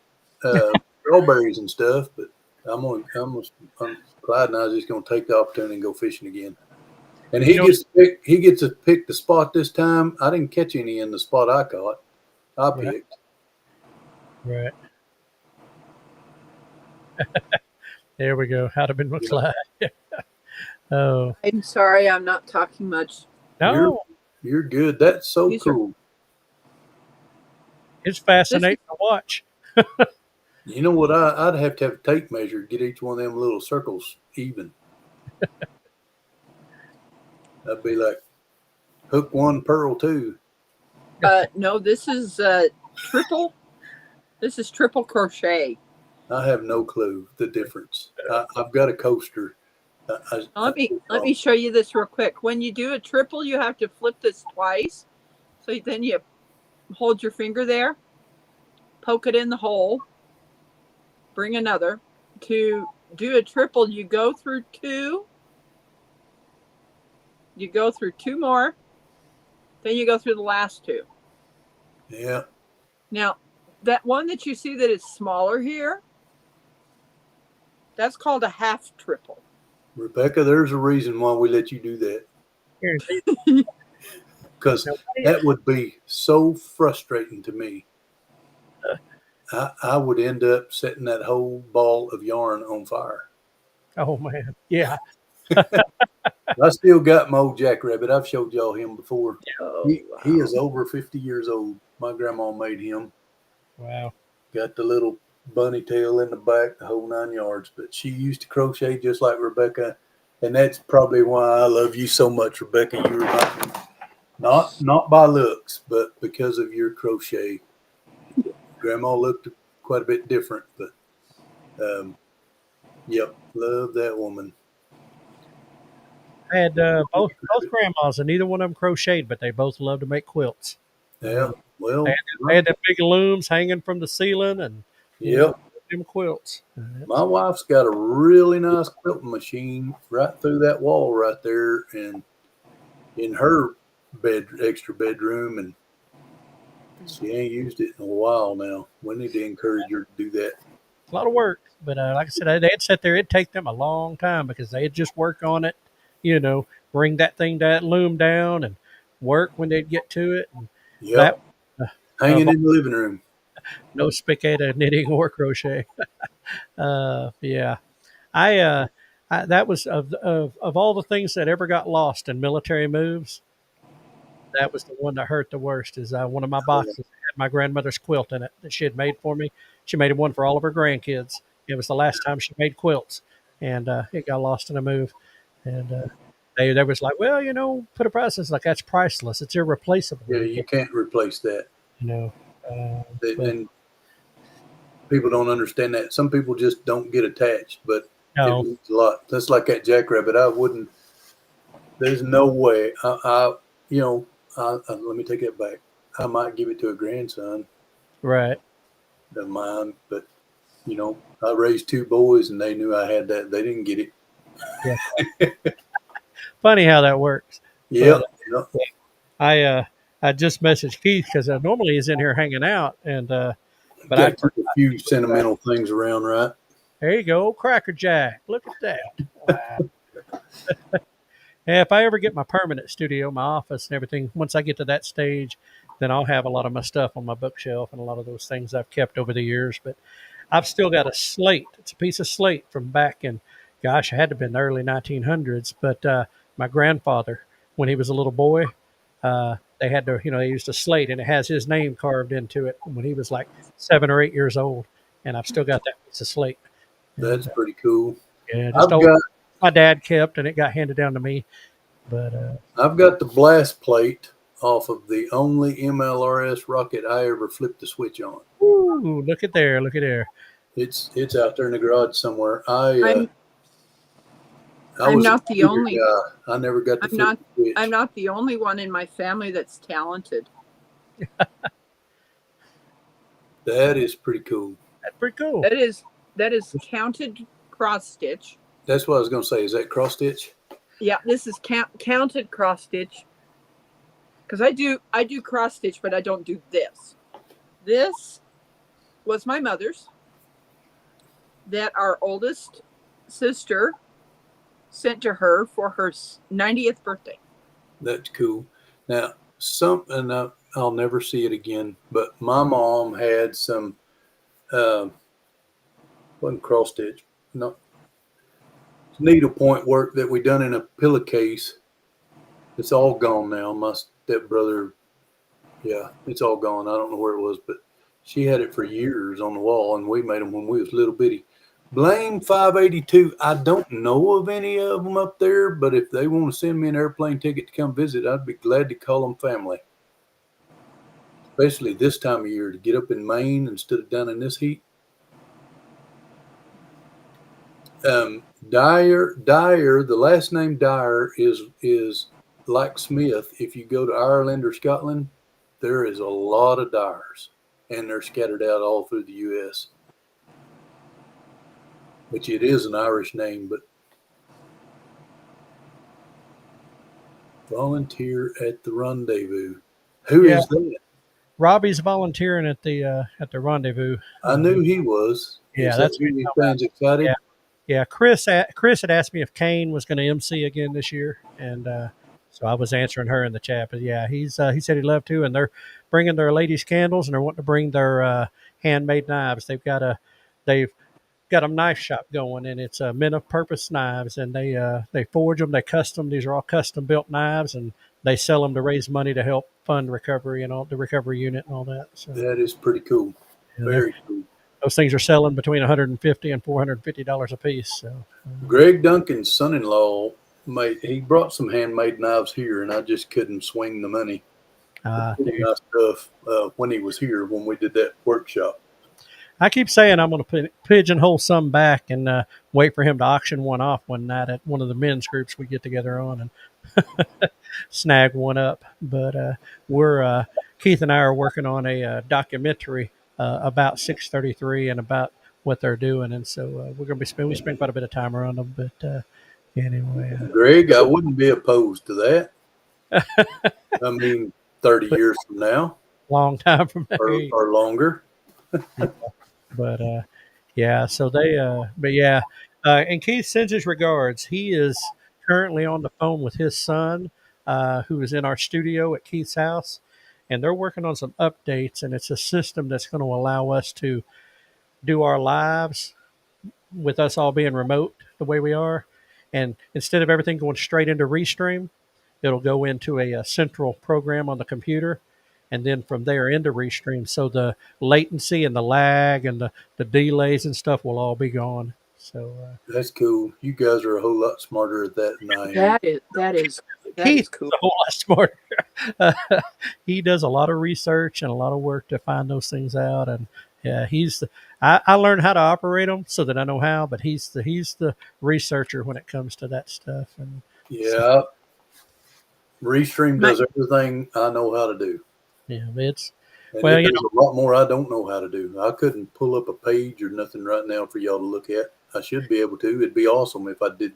strawberries and stuff," but Clyde and I are just going to take the opportunity and go fishing again. And he gets to pick the spot this time. I didn't catch any in the spot I caught. I picked.
Right. There we go. I'd have been McFly. Oh
I'm sorry, I'm not talking much.
no,
You're good. That's so
These are-
cool.
it's fascinating to watch.
You know what? I'd have to have a tape measure to get each one of them little circles even. That'd be like hook one, pearl two.
No, this is triple. This is triple crochet.
I have no clue the difference. I've got a coaster.
Let me show you this real quick. When you do a triple, you have to flip this twice. So then you hold your finger there, poke it in the hole, bring another. To do a triple, you go through two. You go through two more. Then you go through the last two.
Yeah.
Now, that one that you see that is smaller here, that's called a half triple.
Rebecca, there's a reason why we let you do that. Because that would be so frustrating to me. I would end up setting that whole ball of yarn on fire.
Oh man, yeah.
I still got my old jackrabbit. I've showed y'all him before.
Oh,
He is over 50 years old. My grandma made him.
Wow.
Got the little bunny tail in the back, the whole 9 yards. But she used to crochet just like Rebecca. And that's probably why I love you so much, Rebecca. You were not by looks, but because of your crochet. Grandma looked quite a bit different, but yep, love that woman.
I had both grandmas, and neither one of them crocheted, but they both loved to make quilts.
Yeah, well,
They had them big looms hanging from the ceiling, and
yep.
them quilts.
My wife's got a really nice quilting machine right through that wall right there, and in her extra bedroom, and she ain't used it in a while now. We need to encourage her to do that.
A lot of work, but like I said, they'd sit there. It'd take them a long time because they'd just work on it, bring that loom down, and work when they'd get to it. And
yep, hanging in the living room.
No spicata knitting or crochet. Yeah, I that was of all the things that ever got lost in military moves. That was the one that hurt the worst. Is one of my boxes had my grandmother's quilt in it that she had made for me. She made one for all of her grandkids. It was the last time she made quilts, and it got lost in a move. And they was like, well, put a price. It's like that's priceless. It's irreplaceable.
Yeah, you can't replace that. And people don't understand that. Some people just don't get attached, but it means a lot. That's like that jackrabbit. I wouldn't There's no way. You know, let me take it back. I might give it to a grandson
Right.
of mine, but you know, I raised two boys, and they knew I had that. They didn't get it.
Yeah. Funny how that works.
Yep.
But
Yep.
I uh, I just messaged Keith because normally he's in here hanging out, and but
Got
I
to keep a
forgot.
few sentimental things around, right?
There you go, Cracker Jack. Look at that. Wow. Yeah, if I ever get my permanent studio, my office and everything, once I get to that stage, then I'll have a lot of my stuff on my bookshelf and a lot of those things I've kept over the years. But I've still got a slate. It's a piece of slate from back in, gosh, it had to have been the early 1900s. But my grandfather, when he was a little boy, they had to, they used a slate and it has his name carved into it when he was like 7 or 8 years old. And I've still got that piece of slate.
That's
And
pretty cool.
yeah, just
I've
old.
got
My dad kept, and it got handed down to me. But
I've got the blast plate off of the only MLRS rocket I ever flipped the switch on.
ooh, look at there, look at there.
It's out there in the garage somewhere.
I'm
I
I'm
was a
not the
computer
only
guy. I never got to
I'm
flip
not
the switch.
I'm not the only one in my family that's talented.
That is pretty cool.
That's pretty cool.
That is counted cross stitch.
That's what I was going to say. Is that cross stitch?
Yeah, this is counted cross stitch. Because I do cross stitch, but I don't do this. This was my mother's that our oldest sister sent to her for her 90th birthday.
That's cool. Now, something I'll never see it again, but my mom had some, wasn't cross stitch, no, needlepoint work that we done in a pillowcase. It's all gone now. My stepbrother, yeah, it's all gone. I don't know where it was, but she had it for years on the wall, and we made them when we was little bitty. Blame 582. I don't know of any of them up there, but if they want to send me an airplane ticket to come visit, I'd be glad to call them family. Especially this time of year to get up in Maine instead of down in this heat. Dyer, the last name Dyer is like Smith. If you go to Ireland or Scotland, there is a lot of Dyers, and they're scattered out all through the U.S. Which it is an Irish name, but volunteer at the rendezvous. Who
Yeah,
is that?
Robbie's volunteering at the rendezvous.
I knew he was.
Yeah,
Is that
that's what
who
he's
he
talking about.
sounds excited?
Yeah, yeah. Chris had asked me if Kane was going to MC again this year, and so I was answering her in the chat. But yeah, he said he'd love to, and they're bringing their ladies' candles, and they're wanting to bring their handmade knives. They've got a knife shop going, and it's men of purpose knives, and they forge them, they custom. These are all custom built knives, and they sell them to raise money to help fund recovery and all the recovery unit and all that. So
That is pretty cool.
yeah,
Very cool.
those things are selling between $150 and $450 a piece. So
Greg Duncan's son-in-law he brought some handmade knives here, and I just couldn't swing the money. Pretty
dude,
nice stuff when he was here when we did that workshop.
I keep saying I'm going to pigeonhole some back and wait for him to auction one off one night at one of the men's groups we get together on and snag one up. But we're Keith and I are working on a documentary about 633 and about what they're doing, and so we're going to we spend quite a bit of time around them. But anyway,
Greg, I wouldn't be opposed to that. I mean, 30 years from now
long time from now.
or longer.
But yeah, so but yeah, and Keith sends his regards. He is currently on the phone with his son, who is in our studio at Keith's house, and they're working on some updates. And it's a system that's going to allow us to do our lives with us all being remote the way we are. And instead of everything going straight into Restream, it'll go into a central program on the computer and then from there into Restream. So the latency and the lag and the delays and stuff will all be gone. So
That's cool. You guys are a whole lot smarter at that than I am.
Keith
Is cool.
is a whole lot smarter. He does a lot of research and a lot of work to find those things out. And yeah, I learned how to operate them so that I know how, but he's the researcher when it comes to that stuff. And
Yeah, Restream
My,
does everything I know how to do.
Yeah, it's
And
well,
it does a lot more I don't know how to do. I couldn't pull up a page or nothing right now for y'all to look at. I should be able to. It'd be awesome if I did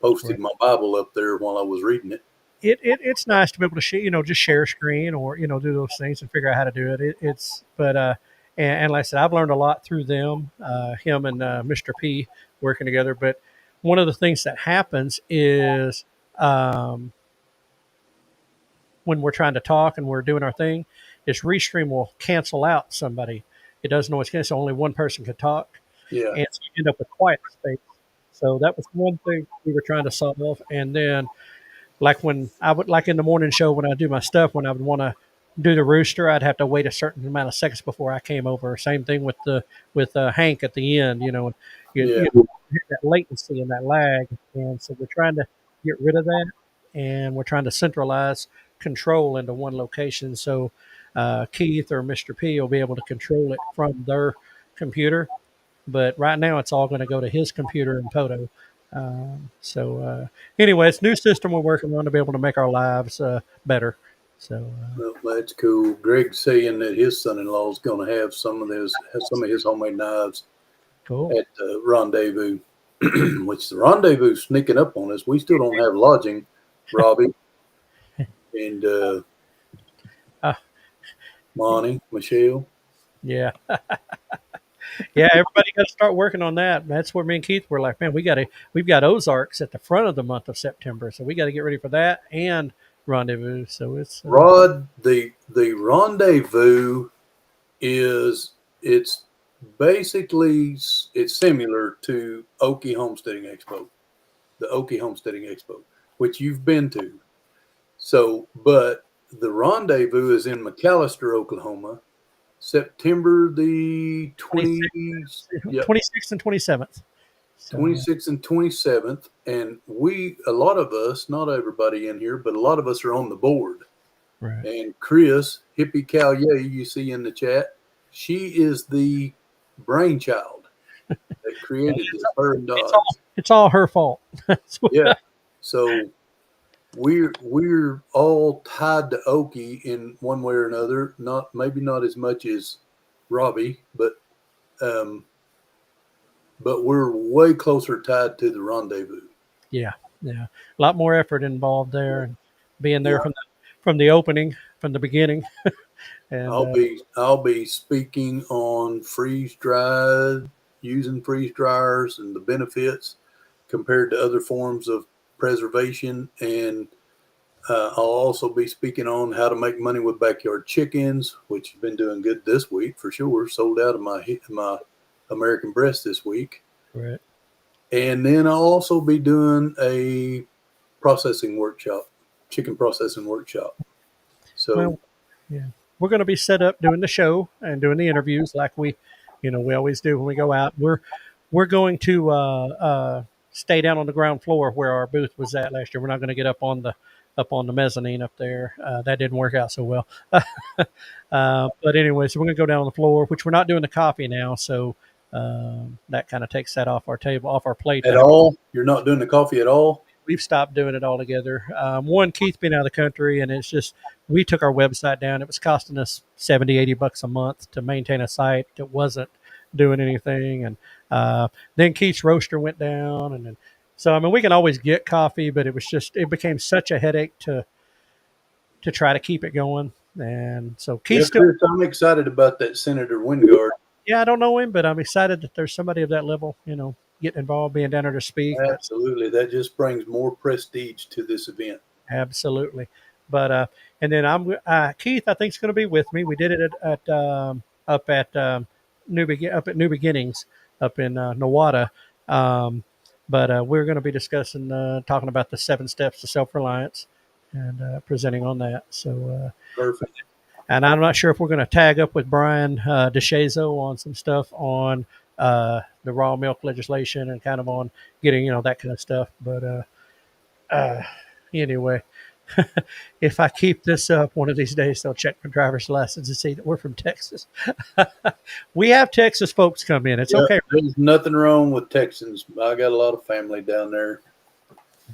posted my Bible up there while I was reading it.
It's nice to be able to share, just share a screen or do those things and figure out how to do it. It's but and like I said, I've learned a lot through them, him and Mr. P working together. But one of the things that happens is um, when we're trying to talk and we're doing our thing, is Restream will cancel out somebody. It doesn't always cancel; only one person can talk,
Yeah.
and so you end up with quiet space. So that was one thing we were trying to solve, and then like when I would like in the morning show when I do my stuff when I would want to do the rooster, I'd have to wait a certain amount of seconds before I came over. Same thing with the with Hank at the end, and
Yeah.
you hit that latency and that lag, and so we're trying to get rid of that, and we're trying to centralize control into one location. So Keith or Mr. P will be able to control it from their computer, but right now it's all going to go to his computer in Poto. Anyway, it's a new system we're working on to be able to make our lives better. So
Well, that's cool. Greg's saying that his son-in-law is going to have some of his homemade knives
cool.
at the rendezvous, which the rendezvous sneaking up on us. We still don't have lodging, Robbie and
Uh,
Monty, Michelle.
yeah, yeah. Everybody got to start working on that. That's where me and Keith were like, man, we've got Ozarks at the front of the month of September, so we got to get ready for that and rendezvous. So it's
Rod, the rendezvous it's basically it's similar to Okie Homesteading Expo, the Okie Homesteading Expo, which you've been to. So, but the rendezvous is in McAllister, Oklahoma, September the
26th and 27th. So
26th and 27th. And a lot of us, not everybody in here, but a lot of us are on the board.
right.
And Chris, Hippie Cow Yay, you see in the chat, she is the brainchild that created this. Her and Dodge.
It's all her fault.
Yeah. So we're all tied to Okie in one way or another. Maybe not as much as Robbie, but we're way closer tied to the rendezvous.
Yeah, a lot more effort involved there, and being there from the opening, from the beginning. And
I'll be speaking on freeze dried, using freeze dryers and the benefits compared to other forms of preservation, and I'll also be speaking on how to make money with backyard chickens, which have been doing good this week for sure. Sold out of my American breast this week.
right.
And then I'll also be doing a processing workshop, chicken processing workshop. So,
Well, yeah, we're going to be set up doing the show and doing the interviews like we always do when we go out. We're going to stay down on the ground floor where our booth was at last year. We're not going to get up on the mezzanine up there. That didn't work out so well. But anyway, so we're going to go down on the floor, which we're not doing the coffee now. So that kind of takes that off our table, off our plate.
at all, you're not doing the coffee at all?
We've stopped doing it altogether. One, Keith being out of the country, and it's just we took our website down. It was costing us $70-$80 a month to maintain a site that wasn't doing anything. And then Keith's roaster went down, and then so I mean we can always get coffee, but it became such a headache to try to keep it going. And so Keith
Chris, I'm excited about that Senator Wingard.
Yeah, I don't know him, but I'm excited that there's somebody of that level, getting involved, being down there to speak.
Absolutely. That just brings more prestige to this event.
Absolutely. But and then Keith, I think is going to be with me. We did it up at New Beginnings up in Nowata. But we're going to be discussing talking about the 7 steps to self-reliance and presenting on that. So
Perfect.
And I'm not sure if we're going to tag up with Brian DeShazo on some stuff on the raw milk legislation and kind of on getting, that kind of stuff. But anyway, if I keep this up one of these days, they'll check my driver's license and see that we're from Texas. We have Texas folks come in. It's okay.
There's nothing wrong with Texans. I got a lot of family down there.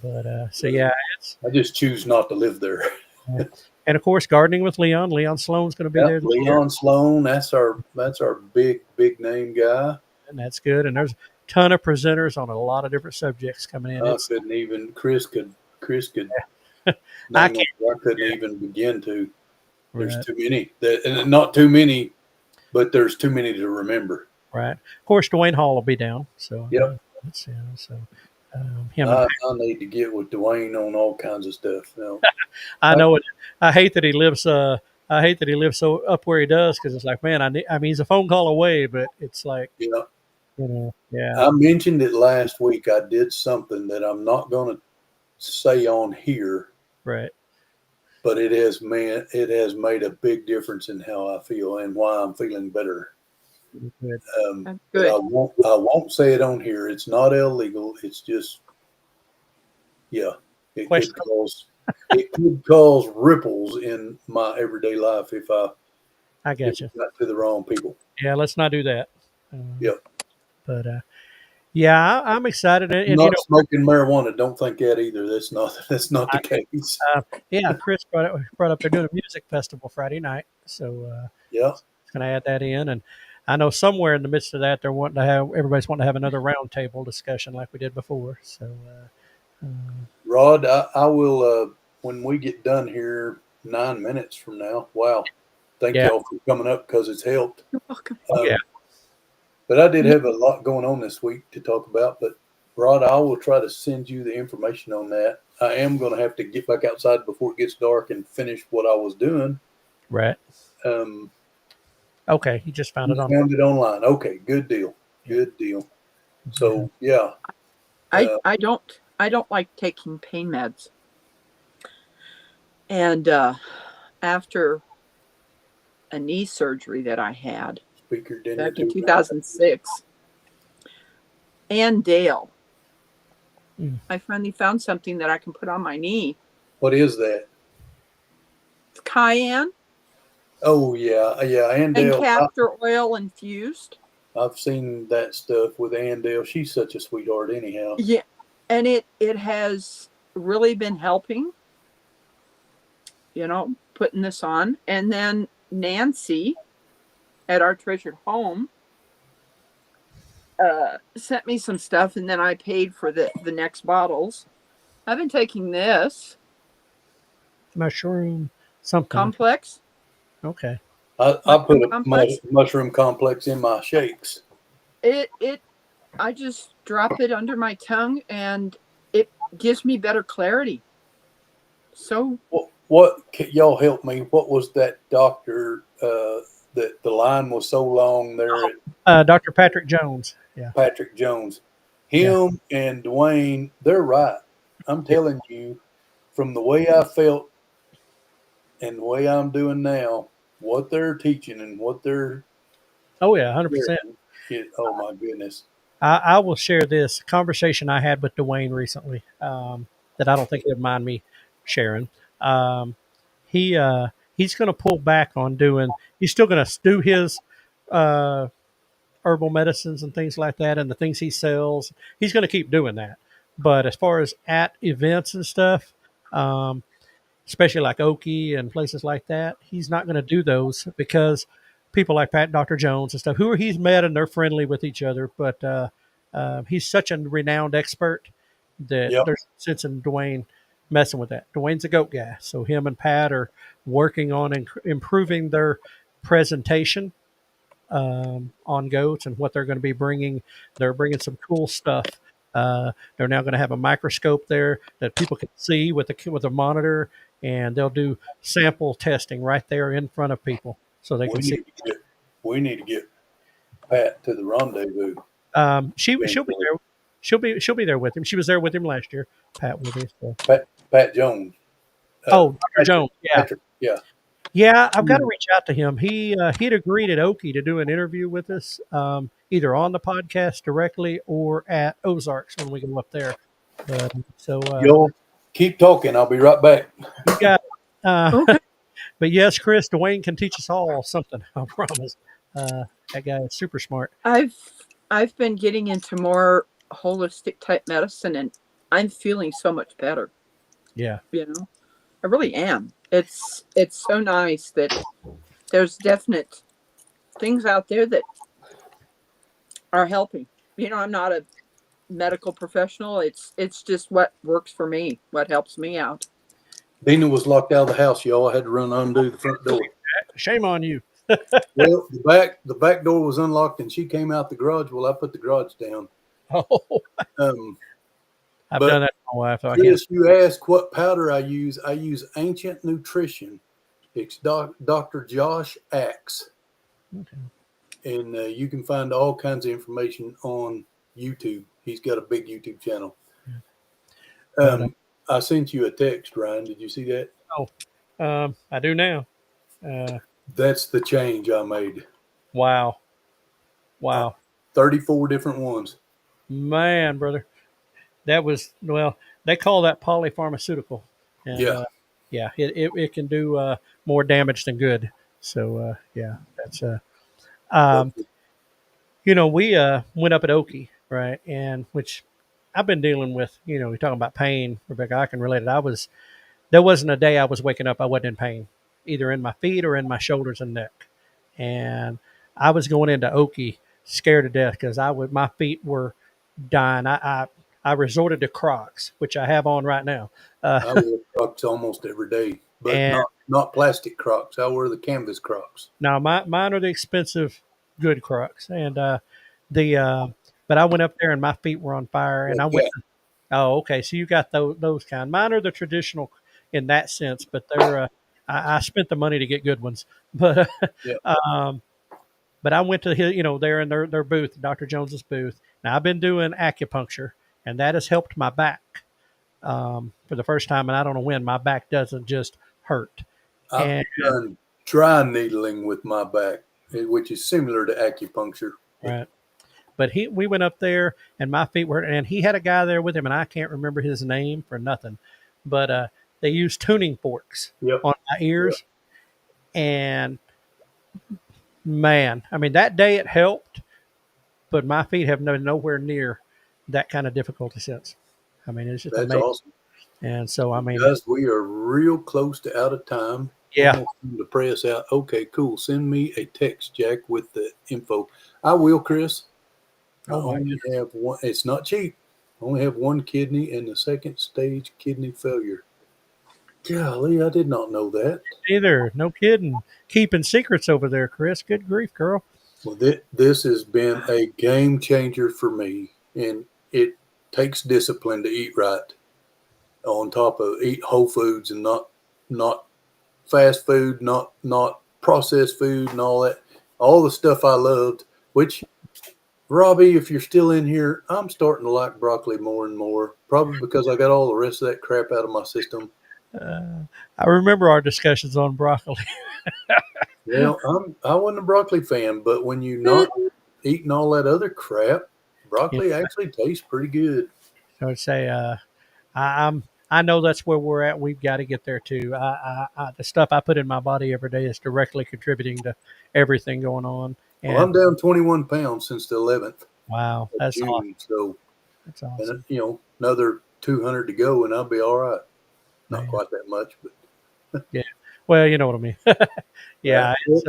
But so yeah, it's
I just choose not to live there.
and of course gardening with Leon. Leon Sloan's going to be
Yep,
there this year,
Leon Sloan, that's our big name guy.
and that's good. And there's a ton of presenters on a lot of different subjects coming in. It's
Chris could
I
name
can't.
them. I couldn't even begin to. There's
Right,
too many. And not too many, but there's too many to remember.
right. Of course, Dwayne Hall will be down. So
Yep.
that's, so him and
I need to get with Dwayne on all kinds of stuff.
I know it. I hate that he lives. I hate that he lives so up where he does because it's like, man, I mean, he's a phone call away, but it's like,
Yeah.
yeah,
I mentioned it last week. I did something that I'm not going to say on here,
right.
but it has made a big difference in how I feel and why I'm feeling better.
Good.
That's
But
good.
I won't say it on here. It's not illegal. It's just, yeah, it
Question.
could cause ripples in my everyday life if
I
if
got
it
you.
got to the wrong people.
Yeah, let's not do that.
Yep.
But yeah, I'm excited, and
Not smoking marijuana. Don't think that either. That's not the
I,
case.
yeah, Chris brought up they're doing a music festival Friday night, so
Yeah.
it's going to add that in, and I know somewhere in the midst of that they're wanting to have everybody's wanting to have another roundtable discussion like we did before. So,
Rod, I will when we get done here 9 minutes from now. Wow. Thank
yeah,
y'all for coming up because it's helped.
You're welcome.
yeah,
But I did have a lot going on this week to talk about. But Rod, I will try to send you the information on that. I am going to have to get back outside before it gets dark and finish what I was doing.
right.
Um,
Okay, you just found
you
it on.
found it online. Okay, good deal. Good deal. So yeah,
I don't like taking pain meds. And after a knee surgery that I had
speaker didn't
back in
do
2006, and Dale,
Mm.
I finally found something that I can put on my knee.
What is that?
It's cayenne
Oh yeah,
and
Andale.
castor oil infused.
I've seen that stuff with Andale. She's such a sweetheart, anyhow.
Yeah, and it has really been helping. Putting this on, and then Nancy at our treasured home sent me some stuff, and then I paid for the next bottles. I've been taking this
Mushroom something.
complex.
Okay.
I put a
complex.
mushroom complex in my shakes.
I just drop it under my tongue, and it gives me better clarity. So
What y'all help me? What was that doctor that the line was so long there at
Dr. Patrick Jones. Yeah.
Patrick Jones?
Yeah.
Him and Dwayne, they're right. I'm telling you, from the way I felt and the way I'm doing now, what they're teaching and what they're
Oh yeah, 100%.
oh my goodness.
I will share this conversation I had with Dwayne recently that I don't think he'd mind me sharing. Um, he's going to pull back on doing. He's still going to do his uh, herbal medicines and things like that, and the things he sells. He's going to keep doing that. But as far as at events and stuff, um, especially like Oki and places like that, he's not going to do those because people like Dr. Jones and stuff, who he's met and they're friendly with each other, but he's such a renowned expert that
Yep.
there's no sense in Dwayne messing with that. Dwayne's a goat guy, so him and Pat are working on improving their presentation on goats and what they're going to be bringing. They're bringing some cool stuff. They're now going to have a microscope there that people can see with a monitor, and they'll do sample testing right there in front of people, so they can see.
We need to get Pat to the rendezvous.
She'll be there. She'll be there with him. She was there with him last year. Pat with him. So.
Pat Jones.
Dr. Jones. Yeah.
Patrick, yeah.
Yeah, I've got to reach out to him. He'd agreed at Oki to do an interview with us, either on the podcast directly or at Ozarks when we go up there.
You'll keep talking. I'll be right back.
You got.
okay.
But yes, Chris, Dwayne can teach us all something. I promise. That guy is super smart.
I've been getting into more holistic type medicine, and I'm feeling so much better.
Yeah.
I really am. It's so nice that there's definite things out there that are helping. I'm not a medical professional. It's just what works for me, what helps me out.
Dina was locked out of the house, y'all. I had to run undo the front door.
Shame on you.
Well, the back door was unlocked, and she came out the garage. Well, I put the garage down.
Oh,
Um,
I've
but
done that to my wife. So I can't.
Chris, you asked what powder I use. I use Ancient Nutrition. It's Dr. Josh Axe,
Okay.
and you can find all kinds of information on YouTube. He's got a big YouTube channel.
But,
I sent you a text, Ryan. Did you see that?
I do now.
That's the change I made.
Wow. Wow.
34 different ones.
Man, brother. That was, well, they call that polypharmaceutical. And,
Yeah.
yeah, it can do more damage than good. So, yeah, that's, um, we went up at Okie, right? And which I've been dealing with, you're talking about pain, Rebecca, I can relate it. There wasn't a day I was waking up, I wasn't in pain, either in my feet or in my shoulders and neck. And I was going into Okie scared to death because my feet were dying. I resorted to Crocs, which I have on right now.
I wear Crocs almost every day, but
And
not plastic Crocs. I wear the canvas Crocs.
now mine are the expensive, good Crocs, and but I went up there and my feet were on fire, and I went.
Yeah.
Oh, okay. So you got those kind. Mine are the traditional in that sense, but they're. I spent the money to get good ones, but
Yeah.
but I went to his, there in their booth, Dr. Jones's booth. Now I've been doing acupuncture, and that has helped my back for the first time, and I don't know when my back doesn't just hurt.
I've
And
done dry needling with my back, which is similar to acupuncture.
right. But we went up there and my feet were, and he had a guy there with him, and I can't remember his name for nothing. But they used tuning forks
Yep.
on my ears, and man, I mean that day it helped, but my feet have nowhere near that kind of difficulty since. I mean, it's just
That's
amazing.
awesome.
And so, I mean,
Guys, we are real close to out of time.
yeah,
Almost time to pray us out. Okay, cool. Send me a text, Jack, with the info. I will, Chris. I
Oh, my
only have one. It's not cheap. I only have one kidney and the second stage kidney failure. Golly, I did not know that.
either. No kidding. Keeping secrets over there, Chris. Good grief, girl.
Well, this has been a game changer for me, and it takes discipline to eat right. On top of eat whole foods and not fast food, not processed food, and all the stuff I loved. Which, Robbie, if you're still in here, I'm starting to like broccoli more and more. Probably because I got all the rest of that crap out of my system.
I remember our discussions on broccoli.
Well, I wasn't a broccoli fan, but when you're not eating all that other crap, broccoli actually tastes pretty good.
I would say, I know that's where we're at. We've got to get there too. The stuff I put in my body every day is directly contributing to everything going on. And
Well, I'm down 21 pounds since the 11th
wow,
of
that's
June,
awesome.
so
That's awesome.
and another 200 to go, and I'll be all right. Not
Man.
quite that much, but
Yeah. Well, you know what I mean. Yeah. It's,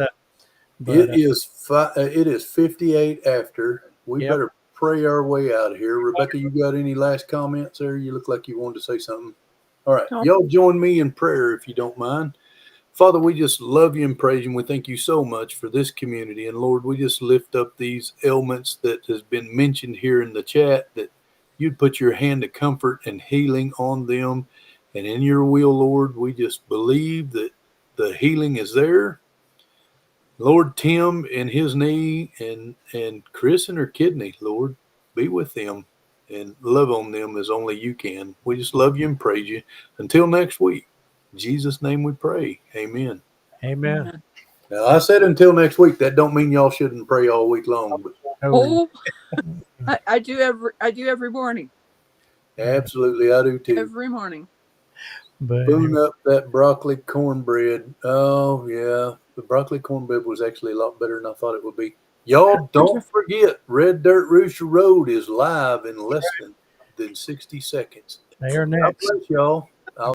it is 58 after. We
Yep.
better pray our way out of here. Rebecca, you got any last comments there? You look like you wanted to say something. All right,
No.
y'all join me in prayer if you don't mind. Father, we just love you and praise you, and we thank you so much for this community. And Lord, we just lift up these ailments that has been mentioned here in the chat, that you'd put your hand of comfort and healing on them. And in your will, Lord, we just believe that the healing is there. Lord, Tim and his knee and Chris and her kidney, Lord, be with them and love on them as only you can. We just love you and praise you. Until next week, in Jesus' name we pray. Amen.
Amen.
Now, I said until next week. That don't mean y'all shouldn't pray all week long, but
Oh, I do every morning.
absolutely, I do too.
Every morning.
But
Boon up that broccoli cornbread. Oh, yeah. The broccoli cornbread was actually a lot better than I thought it would be. Y'all don't forget, Red Dirt Rooster Road is live in less than than 60 seconds.
They are
God
next.
bless y'all.